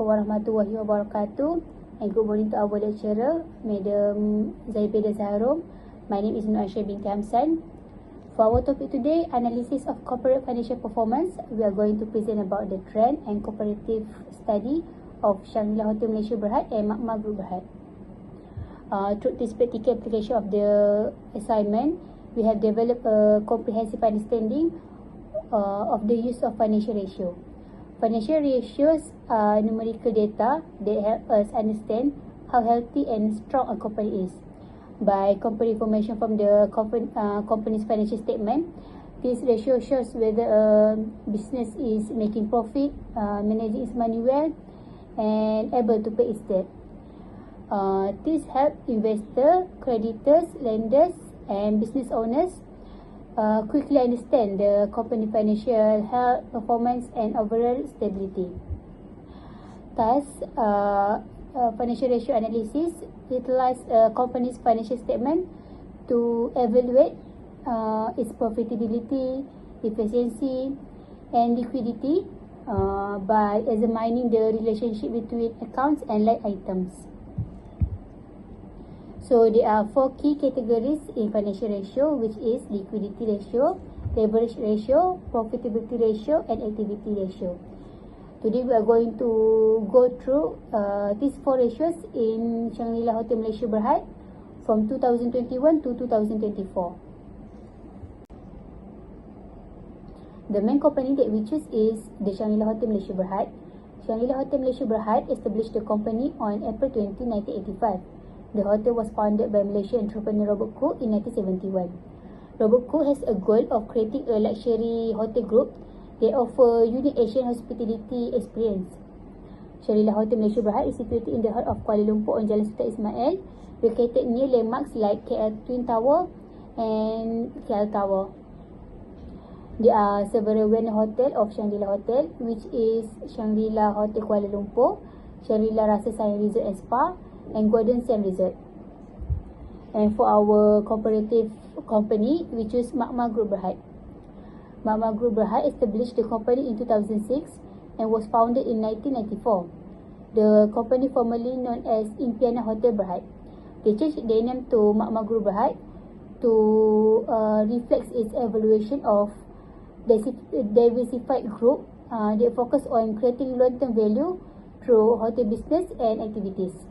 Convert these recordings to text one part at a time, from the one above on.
Assalamualaikum warahmatullahi wabarakatuh, and good morning to our lecturer, Madam Zaibeda Zaharom. My name is NURAIN binti HAMSAN. For our topic today, analysis of corporate financial performance, we are going to present about the trend and comparative study of SHAFIA Hotel Malaysia Berhad and Makmah Group Berhad. Through this practical application of the assignment, we have developed a comprehensive understanding of the use of financial ratio. Financial ratios are numerical data that help us understand how healthy and strong a company is. By comparing information from the company's financial statement, this ratio shows whether a business is making profit, managing its money well, and able to pay its debt. This helps investors, creditors, lenders, and business owners quickly understand the company financial health, performance, and overall stability. Thus, financial ratio analysis utilize a company's financial statement to evaluate its profitability, efficiency, and liquidity by examining the relationship between accounts and line items. So there are 4 key categories in financial ratio, which is liquidity ratio, leverage ratio, profitability ratio, and activity ratio. Today we are going to go through these 4 ratios in SHAFIA Hotel Malaysia Berhad from 2021 to 2024. The main company that we choose is the SHAFIA Hotel Malaysia Berhad. SHAFIA Hotel Malaysia Berhad established the company on April 20, 1985. The hotel was founded by Malaysian entrepreneur Robert Cook in 1971. Robert Cook has a goal of creating a luxury hotel group that offer unique Asian hospitality experience. SHAFIA Hotel Malaysia Berhad is situated in the heart of Kuala Lumpur on Jalan Sultan Ismail, located near landmarks like KL Twin Tower and KL Tower. There are several well-known hotels of SHAFIA Hotel, which is SHAFIA Hotel Kuala Lumpur, SHAFIA Rasa Sayang Resort and Spa, and Golden Sand Resort. And for our comparative company, we choose Makmah Group Berhad. Makmah Group Berhad established the company in 2006 and was founded in 1994. The company formerly known as Impiana Hotel Berhad. They changed their name to Makmah Group Berhad to reflect its evaluation of diversified group that focus on creating long-term value through hotel business and activities.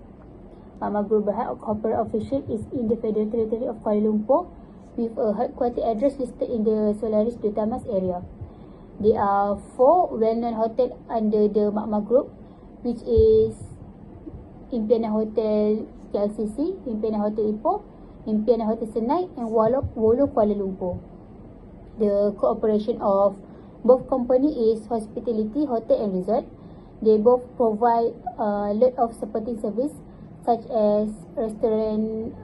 Makmah Group Berhad corporate official is in the Federal Territory of Kuala Lumpur with a headquarter address listed in the Solaris de Tamas area. There are 4 well-known hotels under the Makmah Group, which is Impiana Hotel KLCC, Impiana Hotel Ipoh, Impiana Hotel Senai, and Wolo Kuala Lumpur. The cooperation of both companies is Hospitality Hotel and Resort. They both provide a lot of supporting service such as restaurant,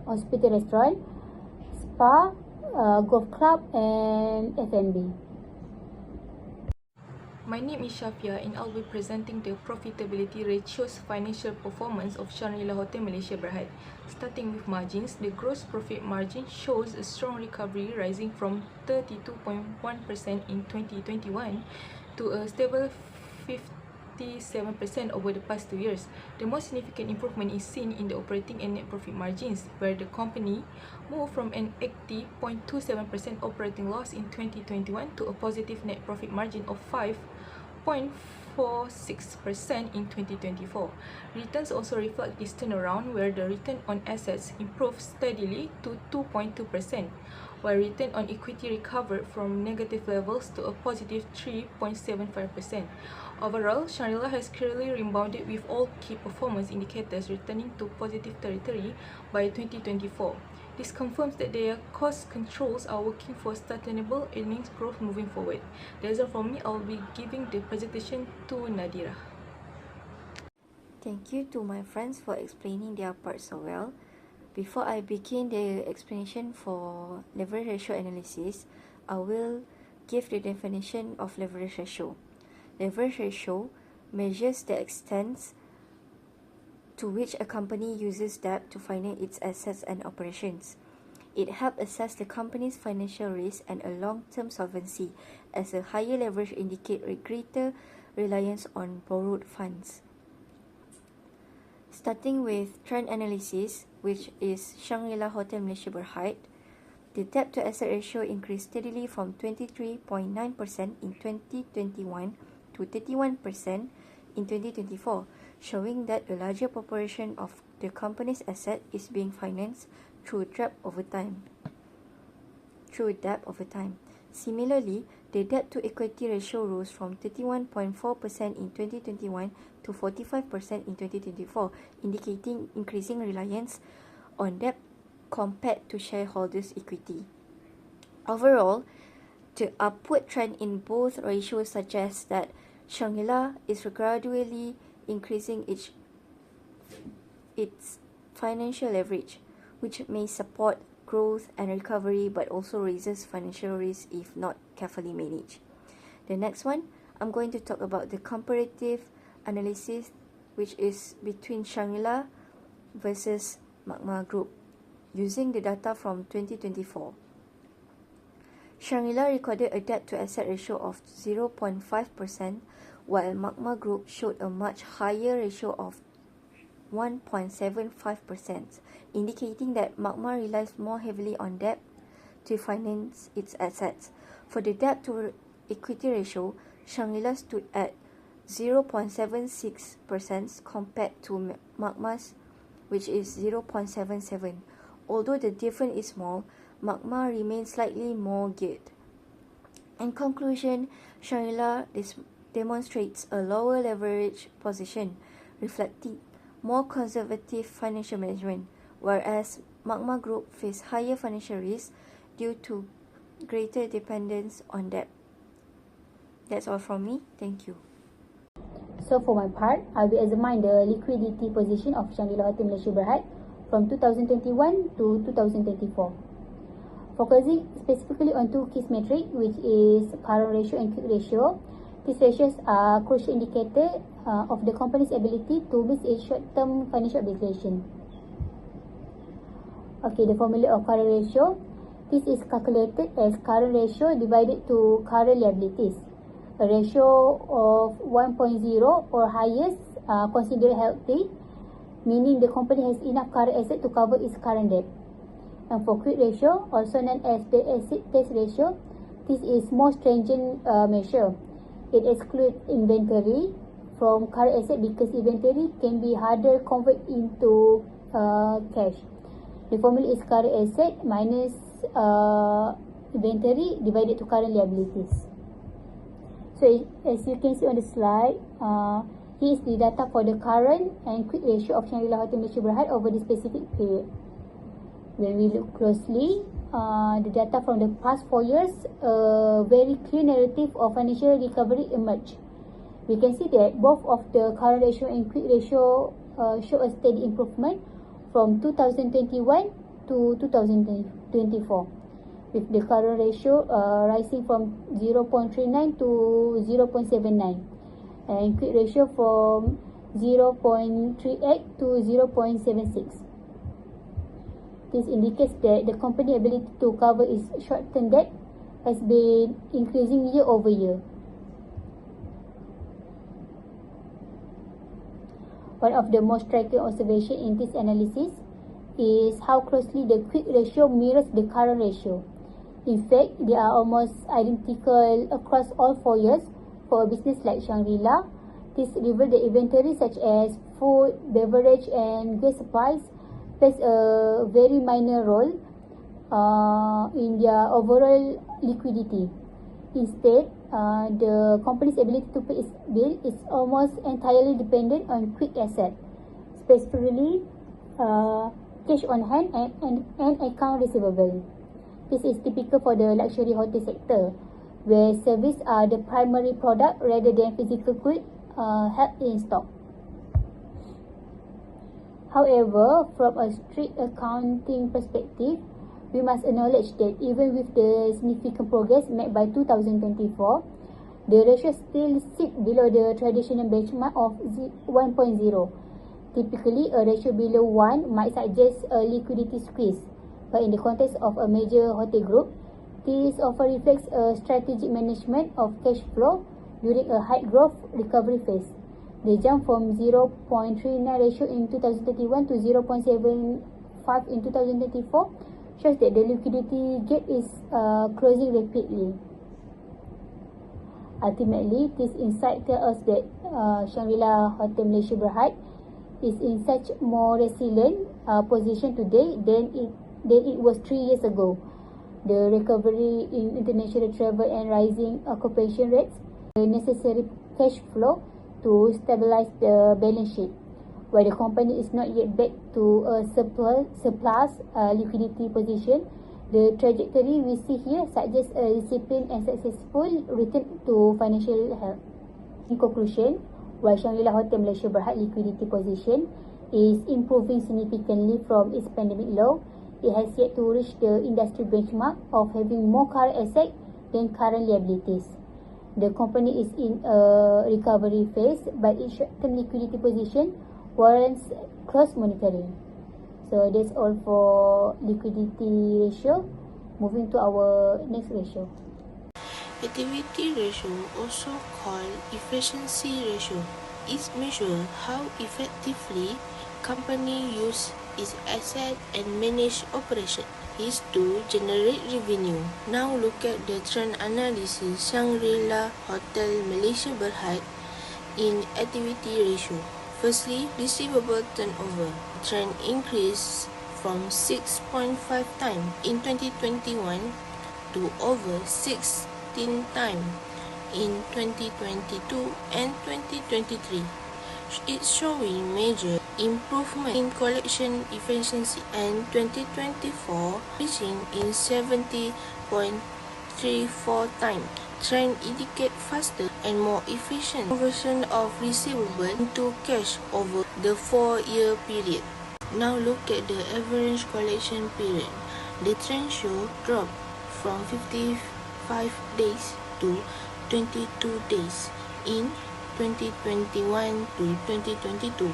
hospital restaurant, spa, golf club, and F&B. My name is SHAFIA and I'll be presenting the profitability ratios financial performance of SHAFIA Hotel Malaysia Berhad. Starting with margins, the gross profit margin shows a strong recovery, rising from 32.1% in 2021 to a stable 57% over the past 2 years. The most significant improvement is seen in the operating and net profit margins, where the company moved from an 80.27% operating loss in 2021 to a positive net profit margin of 5.46% in 2024. Returns also reflect this turnaround, where the return on assets improved steadily to 2.2%, while return on equity recovered from negative levels to a positive 3.75%. Overall, SHAFIA has clearly rebounded, with all key performance indicators returning to positive territory by 2024. This confirms that their cost controls are working for sustainable earnings growth moving forward. That's all from me. I'll be giving the presentation to NADHIRAH. Thank you to my friends for explaining their part so well. Before I begin the explanation for leverage ratio analysis, I will give the definition of leverage ratio. Leverage ratio measures the extent to which a company uses debt to finance its assets and operations. It helps assess the company's financial risk and a long-term solvency, as a higher leverage indicates a greater reliance on borrowed funds. Starting with trend analysis, which is Shangri-La Hotel Malaysia Berhad, the debt to asset ratio increased steadily from 23.9% in 2021 to 31% in 2024, showing that a larger proportion of the company's asset is being financed through debt over time. Similarly, the debt to equity ratio rose from 31.4% in 2021 to 45% in 2024, indicating increasing reliance on debt compared to shareholders' equity. Overall, the upward trend in both ratios suggests that Shangri-La is gradually increasing its financial leverage, which may support growth and recovery but also raises financial risk if not carefully managed. The next one, I'm going to talk about the comparative analysis, which is between Shangri-La versus Magma Group, using the data from 2024. Shangri-La recorded a debt to asset ratio of 0.5%, while Magma Group showed a much higher ratio of 1.75%, indicating that Magma relies more heavily on debt to finance its assets. For the debt to equity ratio, Shangri-La stood at 0.76% compared to Magma's, which is 0.77. Although the difference is small, Magma remains slightly more geared. In conclusion, Shangri-La demonstrates a lower leverage position, reflecting more conservative financial management, whereas Magma Group face higher financial risk due to greater dependence on debt. That's all from me. Thank you. So for my part, I will examine the liquidity position of Shangri-La Hotel Malaysia Berhad from 2021 to 2024. Focusing specifically on two key metrics, which is current ratio and quick ratio. These ratios are crucial indicator of the company's ability to meet its short-term financial obligation. Okay, the formula of current ratio. This is calculated as current ratio divided to current liabilities. A ratio of 1.0 or highest considered healthy, meaning the company has enough current asset to cover its current debt. And for quick ratio, also known as the acid test ratio, this is more stringent measure. It excludes inventory from current asset because inventory can be harder convert into cash. The formula is current asset minus inventory divided to current liabilities. So as you can see on the slide, here is the data for the current and quick ratio of Shangri-La Hotel Malaysia Berhad over the specific period. When we look closely, the data from the past 4 years, a very clear narrative of financial recovery emerged. We can see that both of the current ratio and quick ratio show a steady improvement from 2021 to 2024, with the current ratio rising from 0.39 to 0.79 and quick ratio from 0.38 to 0.76. This indicates that the company's ability to cover its short-term debt has been increasing year over year. One of the most striking observations in this analysis is how closely the quick ratio mirrors the current ratio. In fact, they are almost identical across all 4 years. For a business like Shangri-La, this reveals the inventory such as food, beverage and gas supplies plays a very minor role in their overall liquidity. Instead, the company's ability to pay its bill is almost entirely dependent on quick asset, specifically cash on hand and account receivable. This is typical for the luxury hotel sector, where services are the primary product rather than physical goods held in stock. However, from a strict accounting perspective, we must acknowledge that even with the significant progress made by 2024, the ratio still sits below the traditional benchmark of 1.0. Typically, a ratio below 1 might suggest a liquidity squeeze, but in the context of a major hotel group, this often reflects a strategic management of cash flow during a high growth recovery phase. The jump from 0.39 ratio in 2021 to 0.75 in 2024 shows that the liquidity gap is closing rapidly. Ultimately, this insight tells us that Shangri-La Hotel Malaysia Berhad is in such more resilient position today than it was 3 years ago. The recovery in international travel and rising occupation rates, the necessary cash flow to stabilize the balance sheet. While the company is not yet back to a surplus liquidity position, the trajectory we see here suggests a disciplined and successful return to financial health. In conclusion, while Shangri-La Hotel Malaysia Berhad liquidity position is improving significantly from its pandemic low, it has yet to reach the industry benchmark of having more current assets than current liabilities. The company is in a recovery phase, but its short-term liquidity position warrants close monitoring. So that's all for liquidity ratio. Moving to our next ratio. Activity ratio, also called efficiency ratio, is measure how effectively company use its asset and manage operation is to generate revenue. Now look at the trend analysis Shangri-La Hotel Malaysia Berhad in activity ratio. Firstly, receivable turnover trend increased from 6.5 times in 2021 to over 16 times in 2022 and 2023. It's showing major improvement in collection efficiency, and 2024 reaching in 70.34 times. Trend indicate faster and more efficient conversion of receivable into cash over the 4-year period. Now look at the average collection period. The trend show drop from 55 days to 22 days in 2021 to 2022,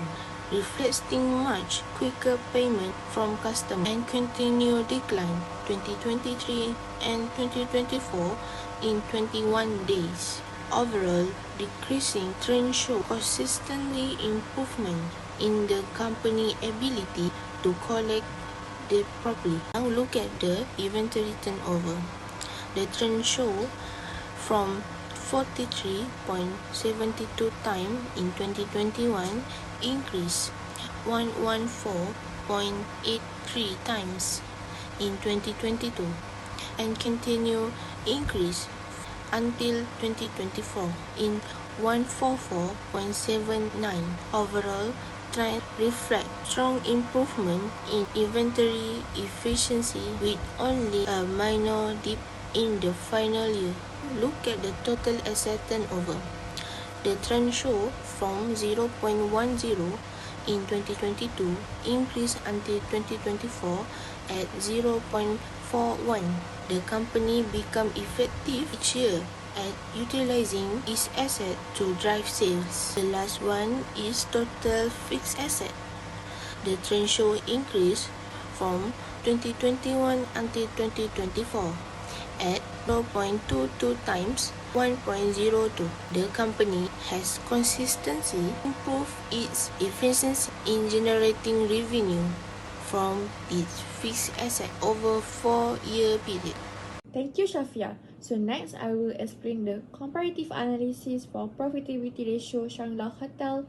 reflecting much quicker payment from customers and continued decline 2023 and 2024 in 21 days. Overall, decreasing trend show consistently improvement in the company ability to collect debt properly. Now look at the inventory turnover. The trend show from 43.72 times in 2021 increase 114.83 times in 2022 and continue increase until 2024 in 144.79. Overall, trend reflect strong improvement in inventory efficiency with only a minor dip in the final year. Look at the total asset turnover. The trend show from 0.10 in 2022 increase until 2024 at 0.41. The company become effective each year at utilizing its asset to drive sales. The last one is total fixed asset. The trend show increase from 2021 until 2024 at 0.22 times 1.02. The company has consistently improved its efficiency in generating revenue from its fixed asset over 4-year period. Thank you, Shafia. So next, I will explain the comparative analysis for profitability ratio Shangri-La Hotel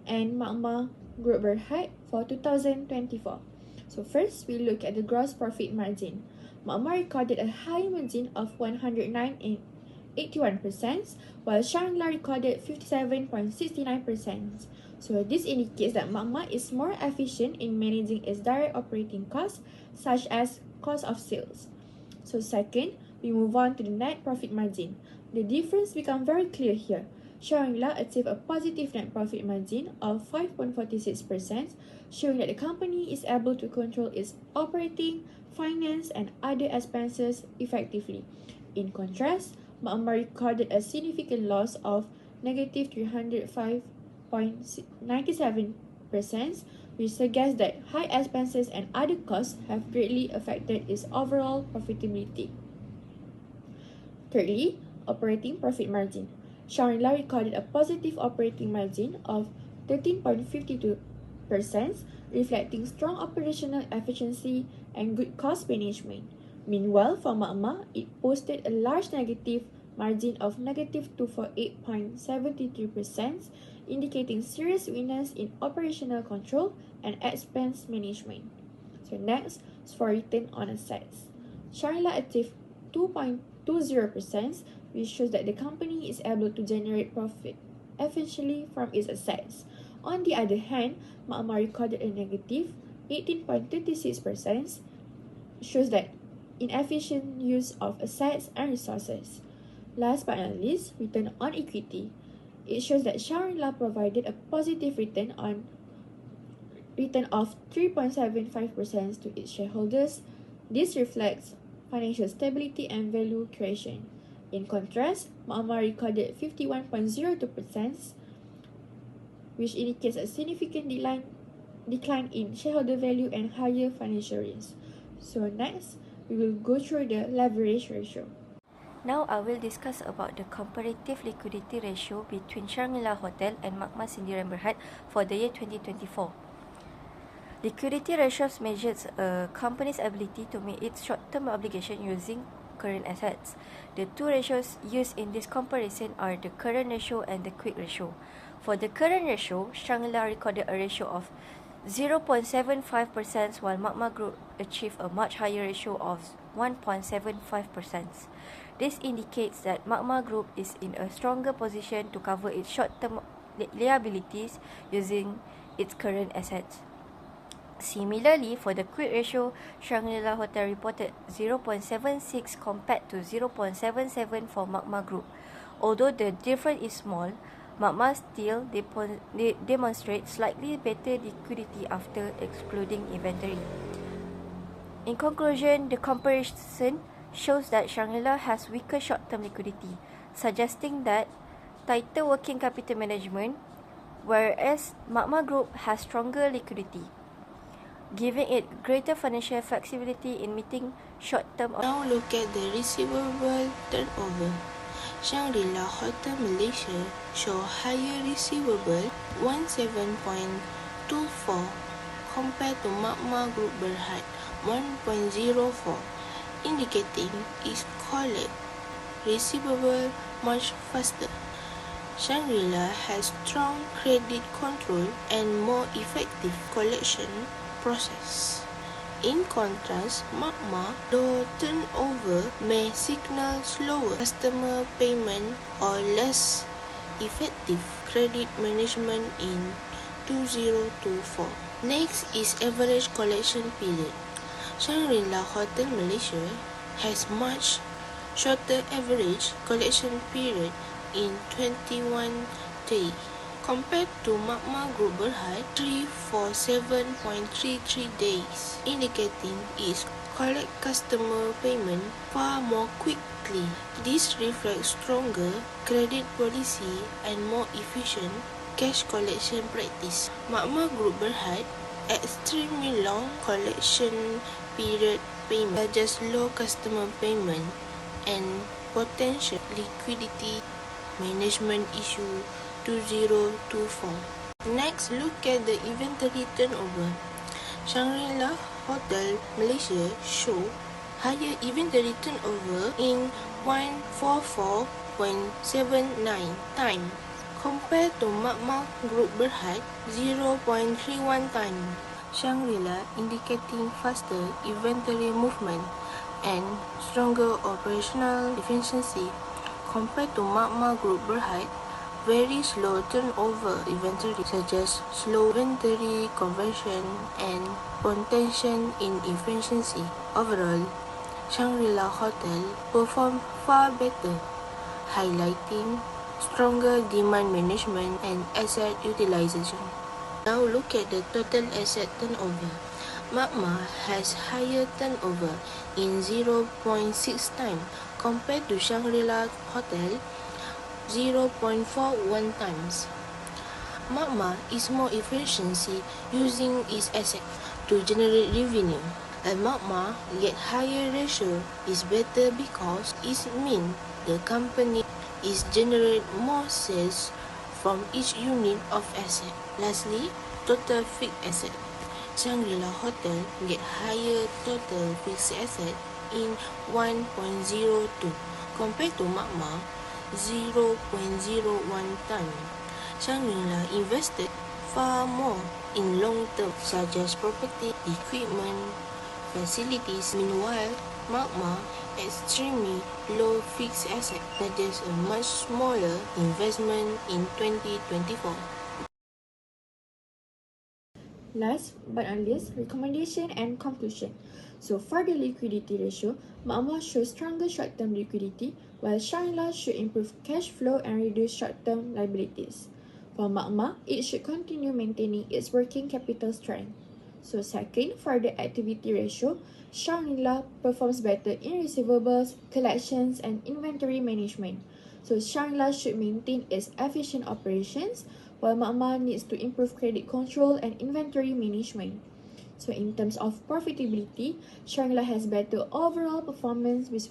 and Magma Group Berhad for 2024. So first, we look at the gross profit margin. Magma recorded a high margin of 109.81%, while Shangri-La recorded 57.69%. So this indicates that Magma is more efficient in managing its direct operating costs, such as cost of sales. So second, we move on to the net profit margin. The difference becomes very clear here. Shangri-La achieved a positive net profit margin of 5.46%, showing that the company is able to control its operating, finance, and other expenses effectively. In contrast, Magma recorded a significant loss of negative 305.97%, which suggests that high expenses and other costs have greatly affected its overall profitability. Thirdly, operating profit margin. Shangri-La recorded a positive operating margin of 13.52%, reflecting strong operational efficiency and good cost management. Meanwhile, for Makmah, it posted a large negative margin of negative 248.73%, indicating serious weakness in operational control and expense management. So next is for return on assets. Shangri-La achieved 2.20%, which shows that the company is able to generate profit efficiently from its assets. On the other hand, Makmah recorded a negative 18.36%, shows that inefficient use of assets and resources. Last but not least, return on equity. It shows that Shangri-La provided a positive return of 3.75% to its shareholders. This reflects financial stability and value creation. In contrast, Makmah recorded 51.02%, which indicates a significant decline in shareholder value and higher financial risk. So next, we will go through the leverage ratio. Now I will discuss about the comparative liquidity ratio between Shangri-La Hotel and Makmah Sindiran Berhad for the year 2024. Liquidity ratios measures a company's ability to meet its short-term obligation using current assets. The two ratios used in this comparison are the current ratio and the quick ratio. For the current ratio, Shangri-La recorded a ratio of 0.75%, while Makmah Group achieved a much higher ratio of 1.75%. This indicates that Makmah Group is in a stronger position to cover its short-term liabilities using its current assets. Similarly, for the quick ratio, Shangri-La Hotel reported 0.76 compared to 0.77 for Makmah Group. Although the difference is small, Makmah still demonstrates slightly better liquidity after excluding inventory. In conclusion, the comparison shows that Shangri-La has weaker short-term liquidity, suggesting that tighter working capital management, whereas Makmah Group has stronger liquidity, giving it greater financial flexibility in meeting short-term. Now look at the receivable turnover. Shangri-La Hotel Malaysia show higher receivable 17.24 compared to Makmah Group Berhad 1.04, indicating its collect receivable much faster. Shangri-La has strong credit control and more effective collection process. In contrast, Makmah low turnover may signal slower customer payment or less effective credit management in 2024. Next is average collection period. Shangri-La Hotel Malaysia has much shorter average collection period in 21 days compared to Makmah Group Berhad 347.33 days, indicating its collect customer payment far more quickly. This reflects stronger credit policy and more efficient cash collection practice. Makmah Group Berhad extremely long collection period payment, such as low customer payment and potential liquidity management issue 2024. Next, look at the inventory turnover. Shangri-La Hotel Malaysia show higher inventory turnover in 144.79 times compared to Makmah Group Berhad 0.31 times. Shangri-La indicating faster inventory movement and stronger operational efficiency compared to Makmah Group Berhad very slow turnover inventory, such as slow inventory conversion and potential inefficiency. Overall, Shangri-La Hotel performed far better, highlighting stronger demand management and asset utilization. Now look at the total asset turnover. Makmah has higher turnover in 0.6 times compared to Shangri-La Hotel 0.41 times. Makmah is more efficiency using its asset to generate revenue, and Makmah get higher ratio is better because it means the company is generate more sales from each unit of asset. Lastly, total fixed asset. Shangri-La Hotel get higher total fixed asset in 1.02 compared to Makmah 0.01 time. Shangri-La invested far more in long-term such as property, equipment, facilities. Meanwhile, Makmah extremely low fixed asset, such as a much smaller investment in 2024. Last but not least, recommendation and conclusion. So for the liquidity ratio, Makmah shows stronger short-term liquidity, while Shangri-La should improve cash flow and reduce short-term liabilities. For Makmah, it should continue maintaining its working capital strength. So second, for the activity ratio, Shangri-La performs better in receivables, collections, and inventory management. So Shangri-La should maintain its efficient operations, while Makmah needs to improve credit control and inventory management. So in terms of profitability, Shangri-La has better overall performance with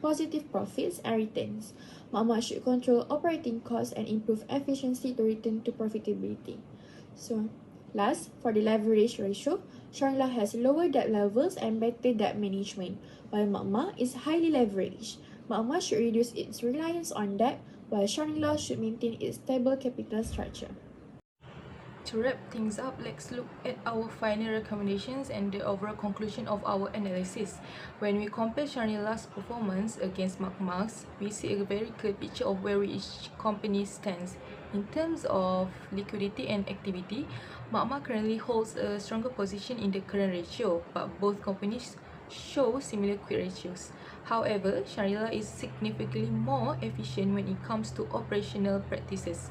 positive profits and returns. Makmah should control operating costs and improve efficiency to return to profitability. So last, for the leverage ratio, Shangri-La has lower debt levels and better debt management, while Makmah is highly leveraged. Makmah should reduce its reliance on debt, while Shangri-La should maintain its stable capital structure. To wrap things up, let's look at our final recommendations and the overall conclusion of our analysis. When we compare Shangri-La's performance against Makmah's, we see a very clear picture of where each company stands. In terms of liquidity and activity, Makmah currently holds a stronger position in the current ratio, but both companies show similar quick ratios. However, Shangri-La is significantly more efficient when it comes to operational practices,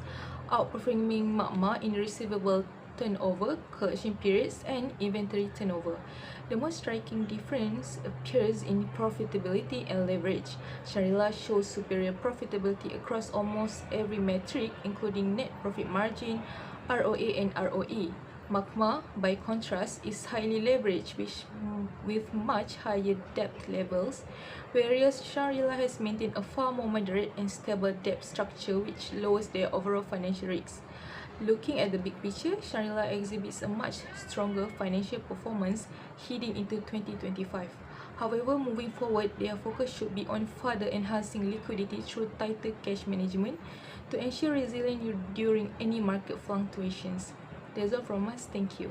outperforming Makmah in receivable turnover, collection periods, and inventory turnover. The most striking difference appears in profitability and leverage. Shangri-La shows superior profitability across almost every metric, including net profit margin, ROA, and ROE. Makmah, by contrast, is highly leveraged with much higher debt levels, whereas Shangri-La has maintained a far more moderate and stable debt structure which lowers their overall financial risks. Looking at the big picture, Shangri-La exhibits a much stronger financial performance heading into 2025. However, moving forward, their focus should be on further enhancing liquidity through tighter cash management to ensure resilience during any market fluctuations. That's all from us. Thank you.